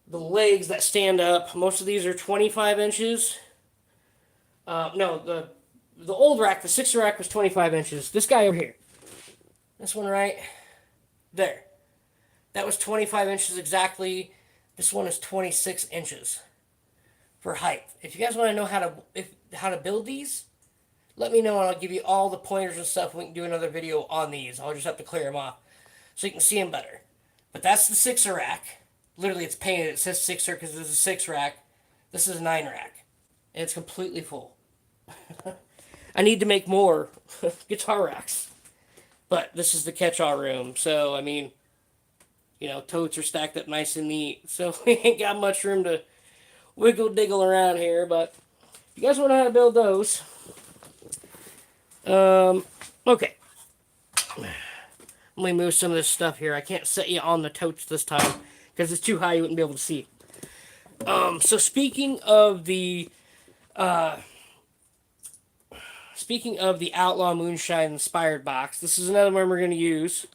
the legs that stand up. Most of these are 25 inches. No, the old rack, the 6er rack was 25 inches. This guy over here, this one right there, that was 25 inches exactly. This one is 26 inches for height. If you guys want to know how to build these, let me know and I'll give you all the pointers and stuff. We can do another video on these. I'll just have to clear them off so you can see them better. But that's the 6er rack. Literally, it's painted. It says 6er because this is a 6 rack. This is a 9 rack. And it's completely full. I need to make more guitar racks. But this is the catch-all room. So, I mean, you know, totes are stacked up nice and neat. So, we ain't got much room to wiggle-diggle around here. But if you guys want to know how to build those, okay. Let me move some of this stuff here. I can't set you on the totes this time because it's too high. You wouldn't be able to see. So speaking of the Outlaw Moonshine inspired box, this is another one we're going to use.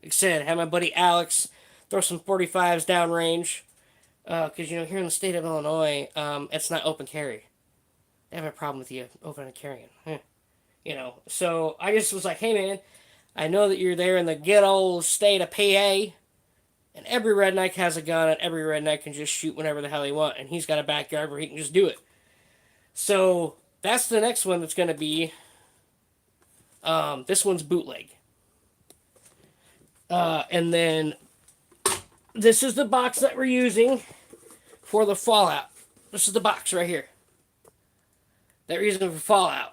Like I said, I had my buddy Alex throw some 45s downrange because, you know, here in the state of Illinois, it's not open carry. They have a problem with you open carrying. You know, so I just was like, hey man, I know that you're there in the good old state of PA, and every redneck has a gun, and every redneck can just shoot whenever the hell he wants, and he's got a backyard where he can just do it. So that's the next one that's going to be, this one's bootleg. And then this is the box that we're using for the Fallout. This is the box right here that we're using for Fallout.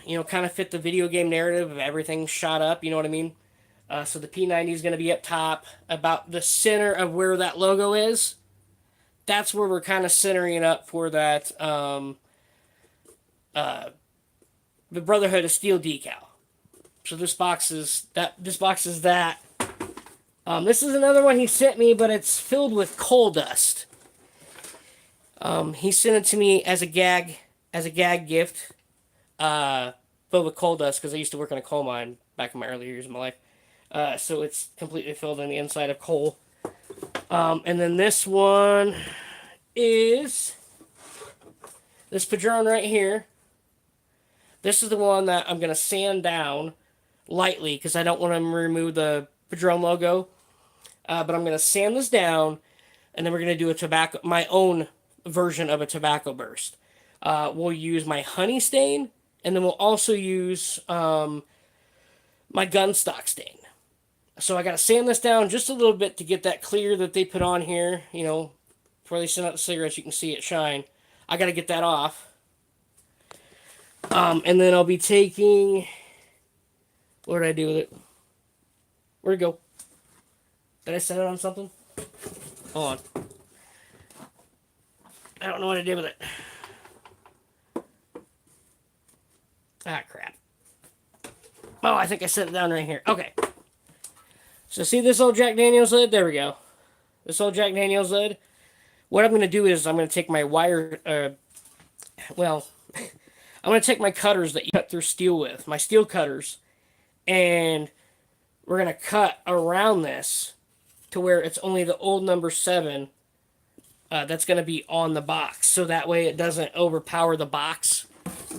You know, kind of fit the video game narrative of everything shot up, you know what I mean? So the P90 is going to be up top, about the center of where that logo is. That's where we're kind of centering it up for that, the Brotherhood of Steel decal. So this box is that. This is another one he sent me, but it's filled with coal dust. He sent it to me as a gag gift. Filled with coal dust because I used to work in a coal mine back in my early years of my life. So it's completely filled on the inside of coal. And then this one is this Padron right here. This is the one that I'm going to sand down lightly because I don't want to remove the Padron logo. But I'm going to sand this down, and then we're going to do my own version of a tobacco burst. We'll use my honey stain, and then we'll also use my gun stock stain. So I got to sand this down just a little bit to get that clear that they put on here. You know, before they send out the cigarettes, you can see it shine. I got to get that off. And then I'll be taking... What did I do with it? Where'd it go? Did I set it on something? Hold on. I don't know what I did with it. Ah, crap. Oh, I think I set it down right here. Okay. So see this old Jack Daniels lid? There we go. This old Jack Daniels lid. What I'm going to do is I'm going to take my wire... I'm going to take my cutters that you cut through steel with. My steel cutters. And we're going to cut around this to where it's only the old number 7 that's going to be on the box. So that way it doesn't overpower the box.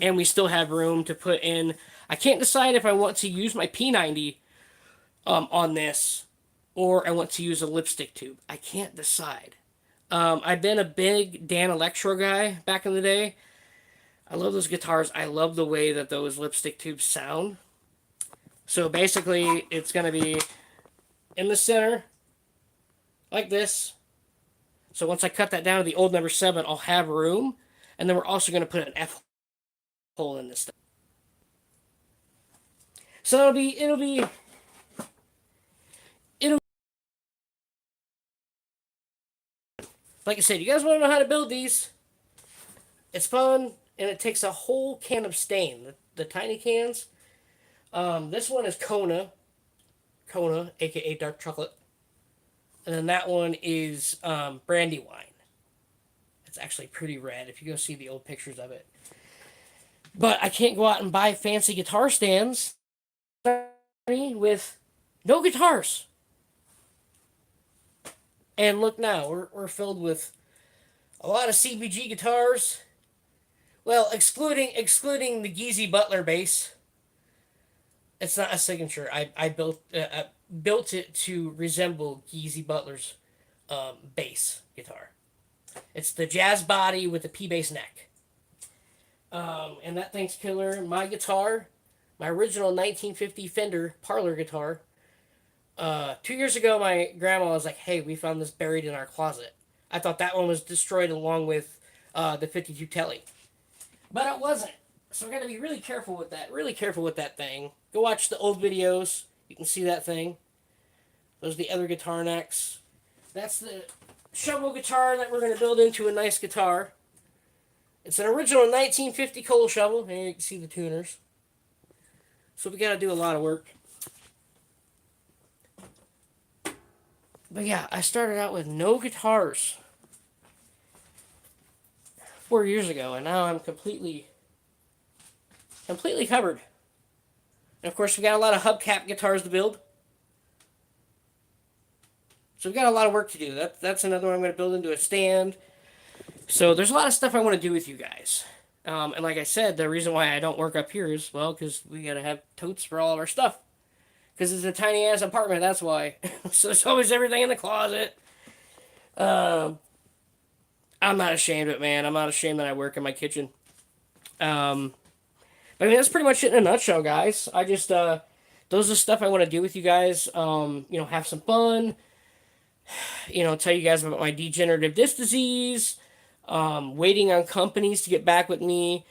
And we still have room to put in. I can't decide if I want to use my P90 on this or I want to use a lipstick tube. I can't decide. I've been a big Dan Electro guy back in the day. I love those guitars. I love the way that those lipstick tubes sound. So basically, it's going to be in the center, like this. So once I cut that down to the old number 7, I'll have room. And then we're also going to put an F hole in this thing. So it'll like I said, you guys want to know how to build these? It's fun, and it takes a whole can of stain. The tiny cans. This one is Kona, aka dark chocolate, and then that one is Brandywine. It's actually pretty red if you go see the old pictures of it. But I can't go out and buy fancy guitar stands with no guitars. And look now, we're filled with a lot of CBG guitars. Well, excluding the Geezy Butler bass. It's not a signature. I built it to resemble Geezy Butler's bass guitar. It's the jazz body with the P bass neck. And that thing's killer. My guitar, my original 1950 Fender parlor guitar. 2 years ago, my grandma was like, "Hey, we found this buried in our closet." I thought that one was destroyed along with the 52 Telly, but it wasn't. So we're gonna be really careful with that. Really careful with that thing. Go watch the old videos. You can see that thing. Those are the other guitar necks. That's the shovel guitar that we're gonna build into a nice guitar. It's an original 1950 coal shovel. Here you can see the tuners. So we gotta do a lot of work. But yeah, I started out with no guitars 4 years ago, and now I'm completely covered. And of course, we got a lot of hubcap guitars to build. So we've got a lot of work to do. That's another one I'm going to build into a stand. So there's a lot of stuff I want to do with you guys. And like I said, the reason why I don't work up here is, well, because we got to have totes for all of our stuff. Because it's a tiny ass apartment, that's why. So there's always everything in the closet. I'm not ashamed of it, man. I'm not ashamed that I work in my kitchen. But I mean, that's pretty much it in a nutshell, guys. I just, those are the stuff I want to do with you guys. Have some fun. Tell you guys about my degenerative disc disease. Waiting on companies to get back with me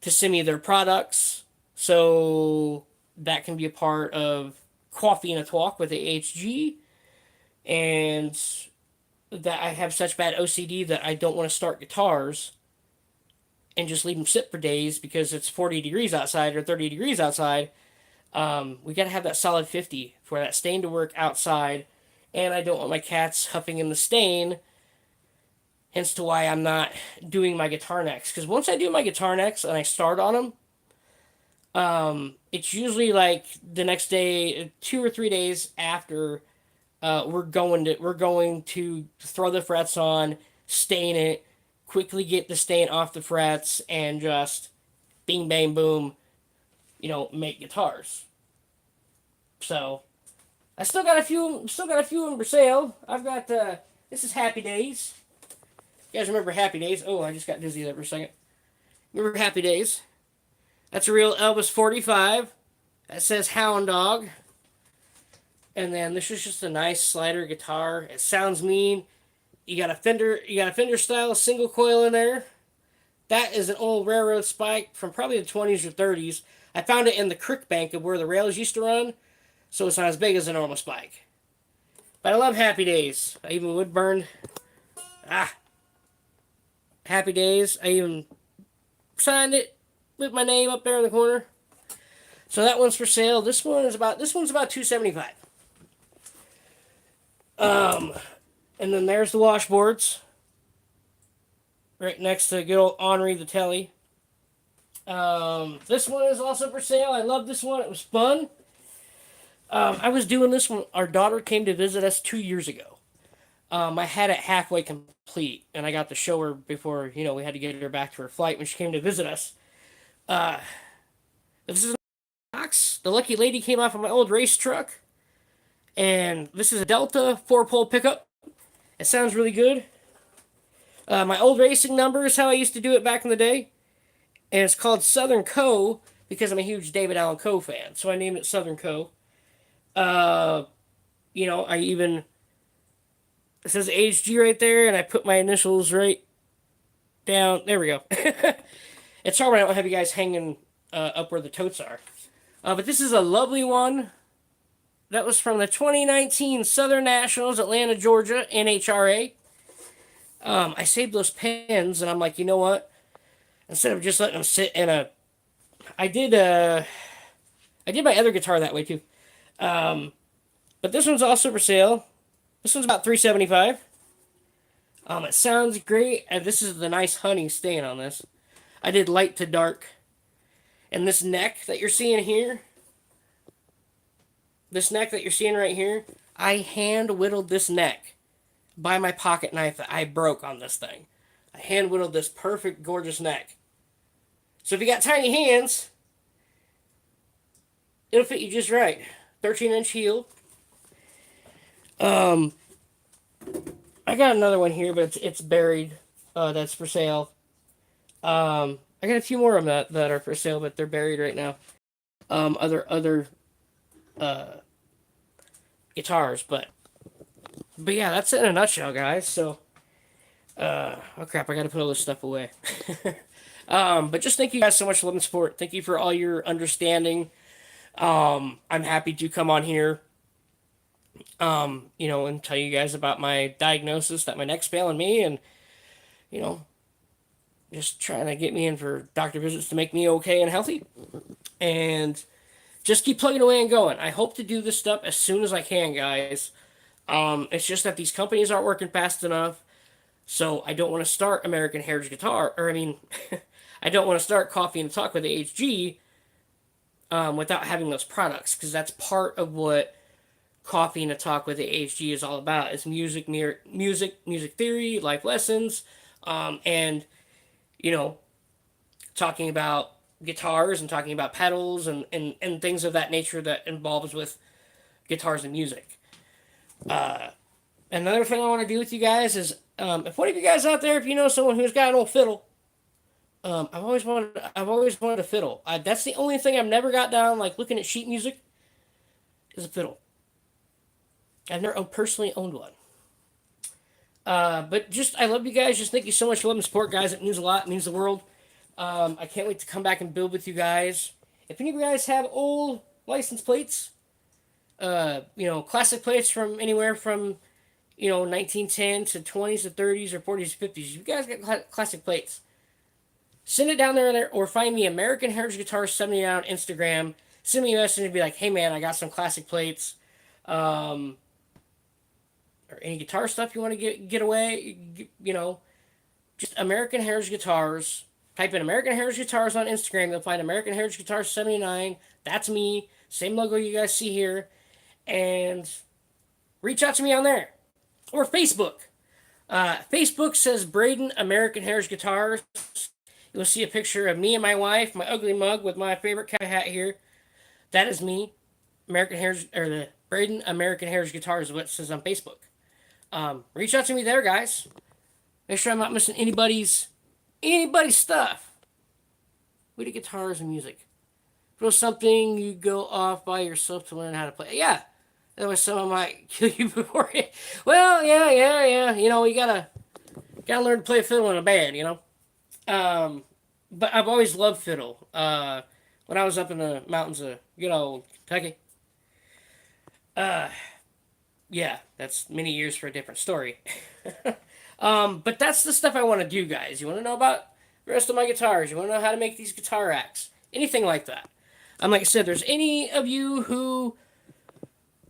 to send me their products. So that can be a part of Coffee and a Talk with AHG. And that I have such bad OCD that I don't want to start guitars and just leave them sit for days because it's 40 degrees outside or 30 degrees outside. We got to have that solid 50 for that stain to work outside. And I don't want my cats huffing in the stain. Hence to why I'm not doing my guitar necks. Because once I do my guitar necks and I start on them, it's usually like the next day, 2 or 3 days after we're going to throw the frets on, stain it, quickly get the stain off the frets, and just bing bang boom, make guitars. So I still got a few of them for sale. I've got this is Happy Days. You guys remember Happy Days? Oh, I just got dizzy there for a second. Remember Happy Days? That's a real Elvis 45. That says Hound Dog. And then this is just a nice slider guitar. It sounds mean. You got a Fender style single coil in there. That is an old railroad spike from probably the 20s or 30s. I found it in the creek bank of where the rails used to run, so it's not as big as a normal spike. But I love Happy Days. I even wood burned. Happy Days. I even signed it with my name up there in the corner. So that one's for sale. This one's about $275. And then there's the washboards. Right next to good old Henri the Telly. This one is also for sale. I love this one. It was fun. I was doing this when our daughter came to visit us 2 years ago. I had it halfway complete, and I got to show her before we had to get her back to her flight when she came to visit us. Uh, this is a box. The lucky lady came off of my old race truck, and this is a Delta 4-pole pickup. It sounds really good. My old racing number is how I used to do it back in the day, and it's called Southern Co. because I'm a huge David Allan Coe fan, so I named it Southern Co. Uh, I even it says HG right there, and I put my initials right down. There we go. It's hard when I don't have you guys hanging up where the totes are. But this is a lovely one. That was from the 2019 Southern Nationals, Atlanta, Georgia, NHRA. I saved those pins, and I'm like, you know what? Instead of just letting them sit in a, I did. I did my other guitar that way too. Um, but this one's also for sale. This one's about $375. It sounds great. And this is the nice honey stain on this. I did light to dark. And this neck that you're seeing here, this neck that you're seeing right here, I hand whittled this neck by my pocket knife that I broke on this thing. I hand whittled this perfect, gorgeous neck. So if you got tiny hands, it'll fit you just right. 13-inch heel. Um, I got another one here, but it's buried. That's for sale. I got a few more of them that are for sale, but they're buried right now. Other uh, guitars, but yeah, that's it in a nutshell, guys. So, oh crap, I got to put all this stuff away. But just thank you guys so much for loving support. Thank you for all your understanding. I'm happy to come on here, and tell you guys about my diagnosis that my neck's failing me, and you know, just trying to get me in for doctor visits to make me okay and healthy, and just keep plugging away and going. I hope to do this stuff as soon as I can, guys. It's just that these companies aren't working fast enough, so I don't want to start American Heritage Guitar, or I mean, I don't want to start Coffee and Talk with the HG without having those products, because that's part of what Coffee and a Talk with the HG is all about. Is music theory, life lessons, and you know, talking about guitars and talking about pedals and things of that nature that involves with guitars and music. Another thing I want to do with you guys is, if one of you guys out there, if you know someone who's got an old fiddle, I've always wanted a fiddle. That's the only thing I've never got down, like looking at sheet music, is a fiddle. I've never personally owned one. But just, I love you guys. Just thank you so much for loving support, guys. It means a lot. It means the world. I can't wait to come back and build with you guys. If any of you guys have old license plates, classic plates from anywhere from, 1910 to 20s to 30s or 40s to 50s, you guys got classic plates, send it down there or find me American Heritage Guitar 79 on Instagram. Send me a message and be like, hey man, I got some classic plates. Or any guitar stuff you want to get away, just American Heritage Guitars. Type in American Heritage Guitars on Instagram. You'll find American Heritage Guitars 79. That's me. Same logo you guys see here. And reach out to me on there. Or Facebook. Facebook says Braden American Heritage Guitars. You'll see a picture of me and my wife, my ugly mug with my favorite cowboy hat here. That is me. American Heritage, or the Braden American Heritage Guitars is what it says on Facebook. Reach out to me there, guys. Make sure I'm not missing anybody's stuff. We do guitars and music. If it was something you go off by yourself to learn how to play, yeah, that was someone might kill you before. Well, yeah. You gotta learn to play fiddle in a band. But I've always loved fiddle. When I was up in the mountains of Kentucky. Yeah, that's many years for a different story. But that's the stuff I want to do, guys. You want to know about the rest of my guitars? You want to know how to make these guitar racks? Anything like that. Like I said, there's any of you who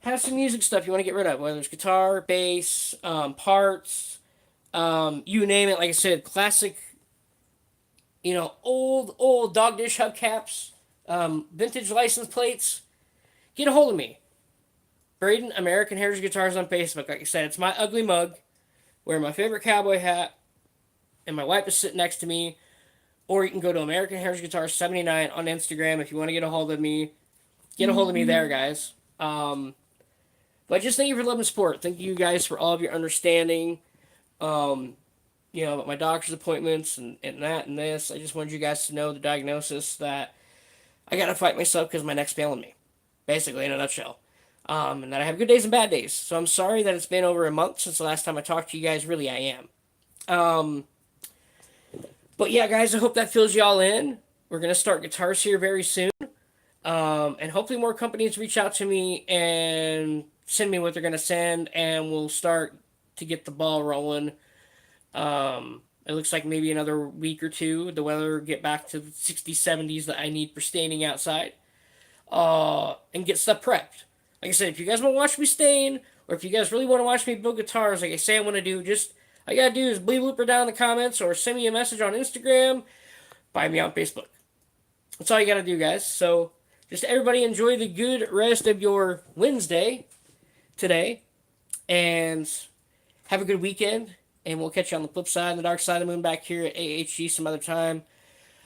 have some music stuff you want to get rid of, whether it's guitar, bass, parts, you name it. Like I said, classic, old dog dish hubcaps, vintage license plates. Get a hold of me. Braden American Heritage Guitars on Facebook. Like I said, it's my ugly mug, wearing my favorite cowboy hat, and my wife is sitting next to me. Or you can go to American Heritage Guitars 79 on Instagram if you want to get a hold of me. Get a hold of me there, guys. But just thank you for love and support. Thank you guys for all of your understanding. Um, my doctor's appointments and that and this. I just wanted you guys to know the diagnosis that I got to fight myself because my neck's failing me. Basically, in a nutshell. And that I have good days and bad days. So I'm sorry that it's been over a month since the last time I talked to you guys. Really, I am. Um, but yeah, guys, I hope that fills y'all in. We're going to start guitars here very soon. And hopefully more companies reach out to me and send me what they're going to send, and we'll start to get the ball rolling. It looks like maybe another week or two, the weather will get back to the 60s, 70s that I need for standing outside. And get stuff prepped. Like I said, if you guys want to watch me stain, or if you guys really want to watch me build guitars, like I say I want to do, just all you gotta do is bleep looper down in the comments, or send me a message on Instagram, find me on Facebook. That's all you gotta do, guys. So, just everybody enjoy the good rest of your Wednesday today, and have a good weekend. And we'll catch you on the flip side, the dark side of the moon, back here at AHG some other time.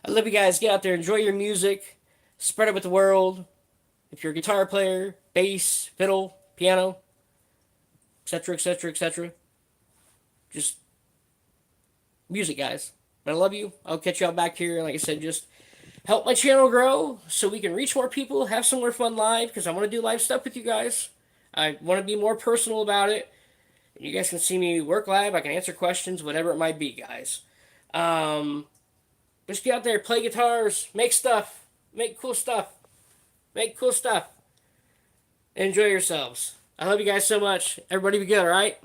I love you guys. Get out there, enjoy your music, spread it with the world. If you're a guitar player, bass, fiddle, piano, etc., etc., etc., just music, guys. But I love you. I'll catch y'all back here. And like I said, just help my channel grow so we can reach more people, have some more fun live, because I want to do live stuff with you guys. I want to be more personal about it. You guys can see me work live. I can answer questions, whatever it might be, guys. Just get out there, play guitars, make stuff, make cool stuff. Make cool stuff. Enjoy yourselves. I love you guys so much. Everybody be good, alright?